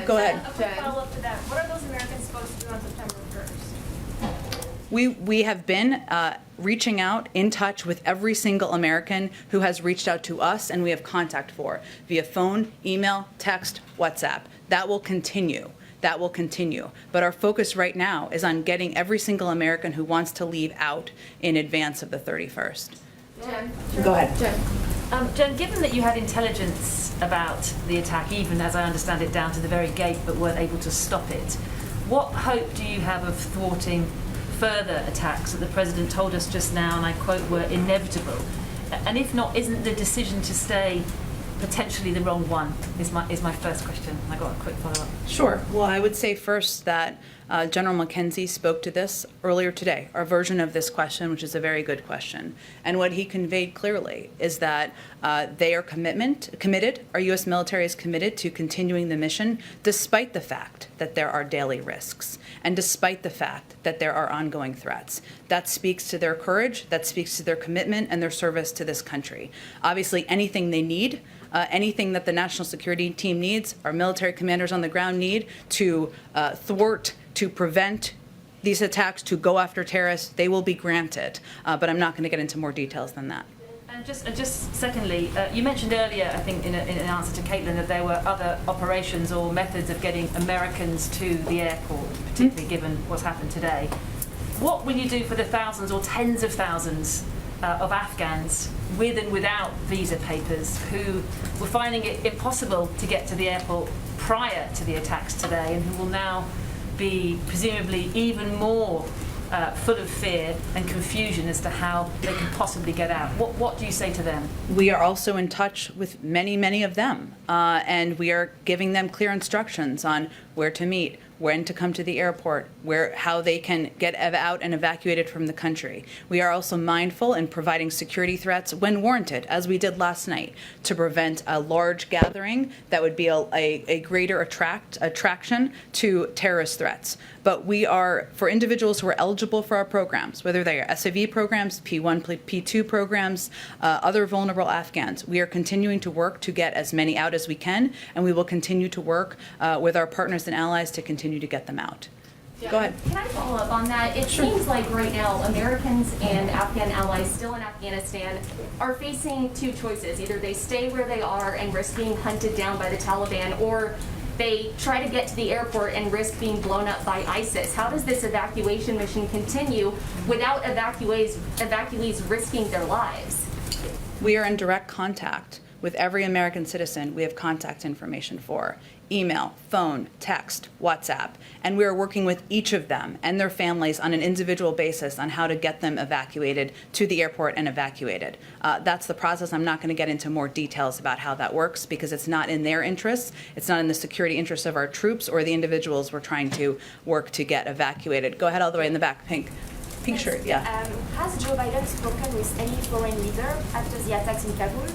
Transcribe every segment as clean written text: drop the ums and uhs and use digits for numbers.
Go ahead. A quick follow-up to that. What are those Americans supposed to do on September 1st? We have been reaching out, in touch with every single American who has reached out to us and we have contact for via phone, email, text, WhatsApp. That will continue. That will continue. But our focus right now is on getting every single American who wants to leave out in advance of the 31st. Jen? Go ahead. Jen, given that you had intelligence about the attack, even as I understand it, down to the very gate, but weren't able to stop it, what hope do you have of thwarting further attacks that the President told us just now, and I quote, were inevitable? And if not, isn't the decision to stay potentially the wrong one, is my first question. I got a quick follow-up. Sure. Well, I would say first that General McKenzie spoke to this earlier today, our version of this question, which is a very good question. And what he conveyed clearly is that they are committed, our U.S. military is committed to continuing the mission despite the fact that there are daily risks and despite the fact that there are ongoing threats. That speaks to their courage, that speaks to their commitment and their service to this country. Obviously, anything they need, anything that the national security team needs, our military commanders on the ground need to thwart, to prevent these attacks, to go after terrorists, they will be granted. But I'm not going to get into more details than that. And just secondly, you mentioned earlier, I think in an answer to Caitlin, that there were other operations or methods of getting Americans to the airport, particularly given what's happened today. What will you do for the thousands or tens of thousands of Afghans with and without visa papers who were finding it impossible to get to the airport prior to the attacks today and who will now be presumably even more full of fear and confusion as to how they can possibly get out? What do you say to them? We are also in touch with many of them, and we are giving them clear instructions on where to meet, when to come to the airport, how they can get out and evacuated from the country. We are also mindful in providing security threats when warranted, as we did last night, to prevent a large gathering that would be a greater attraction to terrorist threats. But we are, for individuals who are eligible for our programs, whether they are SAV programs, P1, P2 programs, other vulnerable Afghans, we are continuing to work to get as many out as we can, and we will continue to work with our partners and allies to continue to get them out. Yeah. Go ahead. Can I follow up on that? It seems like right now Americans and Afghan allies still in Afghanistan are facing two choices. Either they stay where they are and risk being hunted down by the Taliban, or they try to get to the airport and risk being blown up by ISIS. How does this evacuation mission continue without evacuees risking their lives? We are in direct contact with every American citizen we have contact information for. Email, phone, text, WhatsApp, and we are working with each of them and their families on an individual basis on how to get them evacuated to the airport and evacuated. That's the process. I'm not going to get into more details about how that works because it's not in their interests. It's not in the security interests of our troops or the individuals we're trying to work to get evacuated. Go ahead all the way in the back, pink shirt, yeah. Has Joe Biden spoken with any foreign leader after the attacks in Kabul?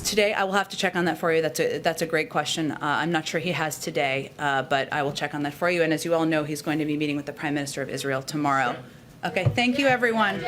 Today, I will have to check on that for you. That's a great question. I'm not sure he has today, but I will check on that for you. And as you all know, he's going to be meeting with the Prime Minister of Israel tomorrow. Okay, thank you, everyone.